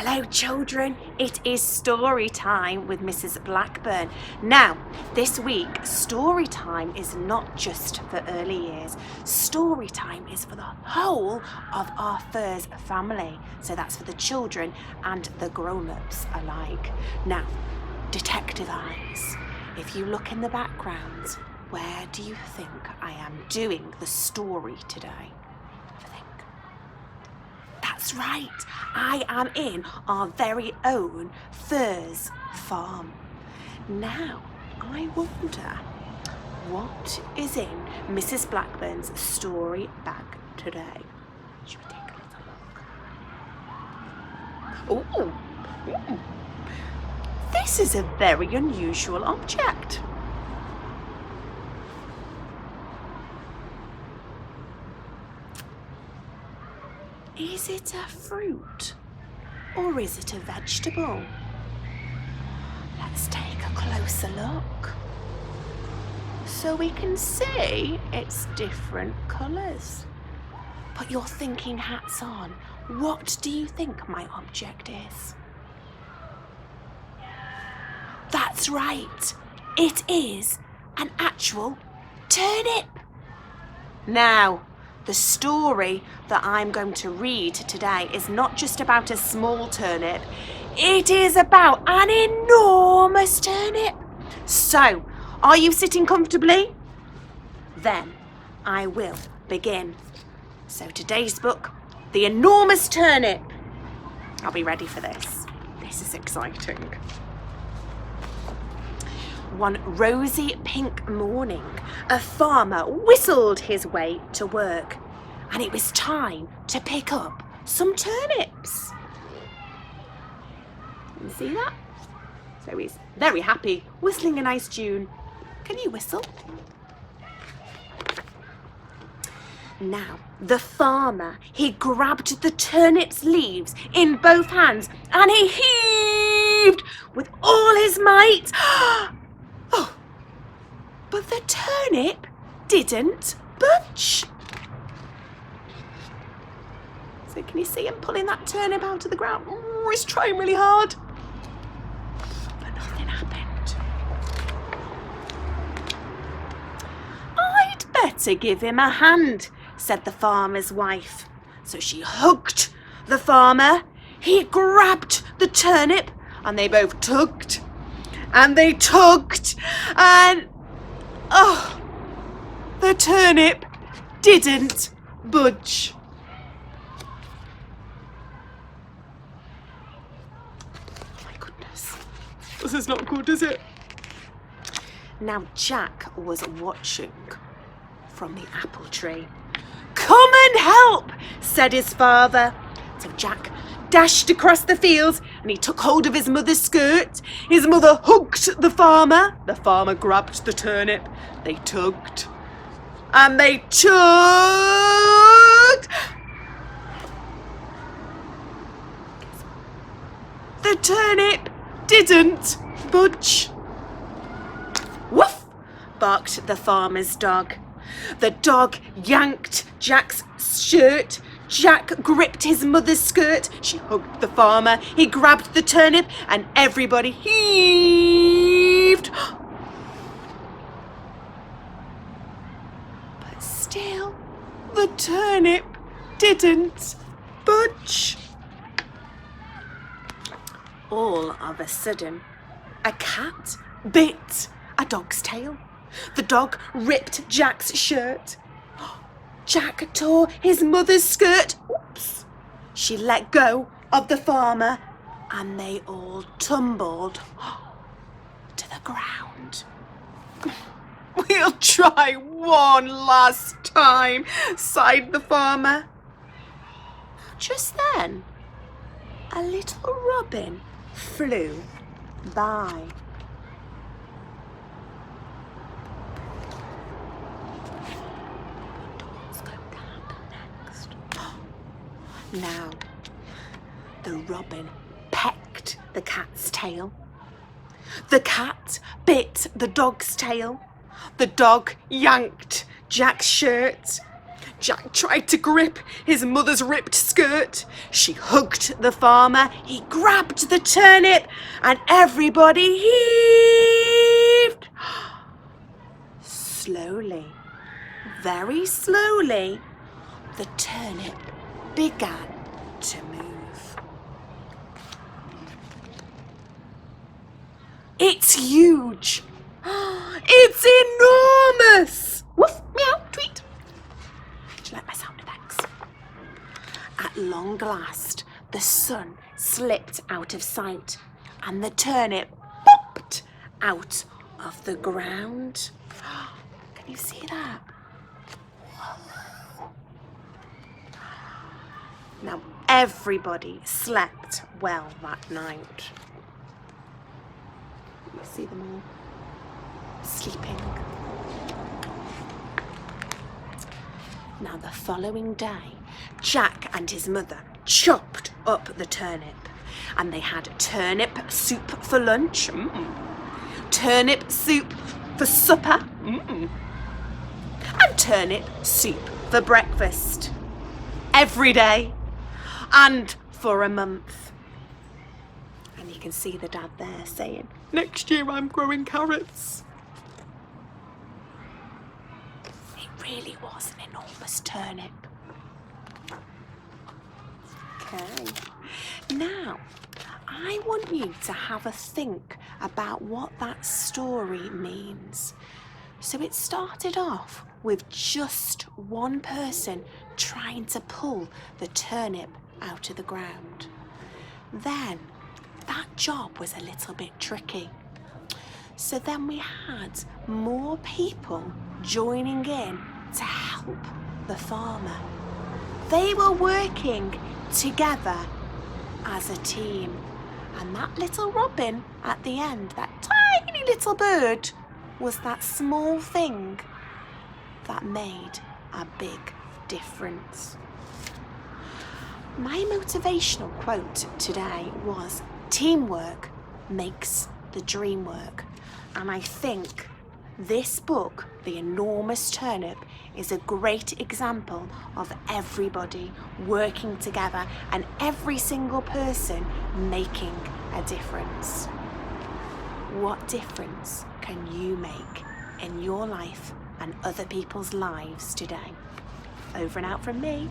Hello children, it is story time with Mrs. Blackburn. Now, this week, story time is not just for early years. Story time is for the whole of our FIRS family. So that's for the children and the grown-ups alike. Now, detective eyes, if you look in the background, where do you think I am doing the story today? That's right, I am in our very own FIRS farm. Now, I wonder what is in Mrs. Blackburn's story bag today. Should we take a little look? Ooh. This is a very unusual object. Is it a fruit or is it a vegetable? Let's take a closer look so we can see its different colours. Put your thinking hats on. What do you think my object is? That's right, it is an actual turnip. Now, the story that I'm going to read today is not just about a small turnip, it is about an enormous turnip. So, are you sitting comfortably? Then I will begin. So today's book, The Enormous Turnip. I'll be ready for this. This is exciting. One rosy pink morning, a farmer whistled his way to work, and it was time to pick up some turnips. You see that? So he's very happy, whistling a nice tune. Can you whistle? Now, the farmer, he grabbed the turnip's leaves in both hands and he heaved with all his might. Oh, but the turnip didn't budge. So can you see him pulling that turnip out of the ground? Oh, he's trying really hard. But nothing happened. I'd better give him a hand, said the farmer's wife. So she hugged the farmer. He grabbed the turnip and they both tugged. And they tugged and, the turnip didn't budge. Oh my goodness, this is not good, is it? Now Jack was watching from the apple tree. Come and help, said his father. So Jack dashed across the fields and he took hold of his mother's skirt. His mother hugged the farmer. The farmer grabbed the turnip. They tugged. And they tugged. The turnip didn't budge. Woof, barked the farmer's dog. The dog yanked Jack's shirt. Jack gripped his mother's skirt. She hugged the farmer. He grabbed the turnip and everybody heaved. But still, the turnip didn't budge. All of a sudden, a cat bit a dog's tail. The dog ripped Jack's shirt. Jack tore his mother's skirt. Oops. She let go of the farmer and they all tumbled to the ground. We'll try one last time, sighed the farmer. Just then, a little robin flew by. Now, the robin pecked the cat's tail. The cat bit the dog's tail. The dog yanked Jack's shirt. Jack tried to grip his mother's ripped skirt. She hugged the farmer. He grabbed the turnip and everybody heaved. Slowly, very slowly, the turnip began to move. It's huge. It's enormous. Woof, meow, tweet. Do you like my sound effects? At long last, the sun slipped out of sight and the turnip popped out of the ground. Can you see that? Now, everybody slept well that night. You see them all sleeping. Now, the following day, Jack and his mother chopped up the turnip and they had turnip soup for lunch, turnip soup for supper, and turnip soup for breakfast. Every day and for a month. And you can see the dad there saying, "Next year I'm growing carrots." It really was an enormous turnip. Okay. Now, I want you to have a think about what that story means. So it started off with just one person trying to pull the turnip out of the ground. Then that job was a little bit tricky. So then we had more people joining in to help the farmer. They were working together as a team. And that little robin at the end, that tiny little bird, was that small thing that made a big difference. My motivational quote today was, "Teamwork makes the dream work." And I think this book, The Enormous Turnip, is a great example of everybody working together and every single person making a difference. What difference can you make in your life and other people's lives today? Over and out from me.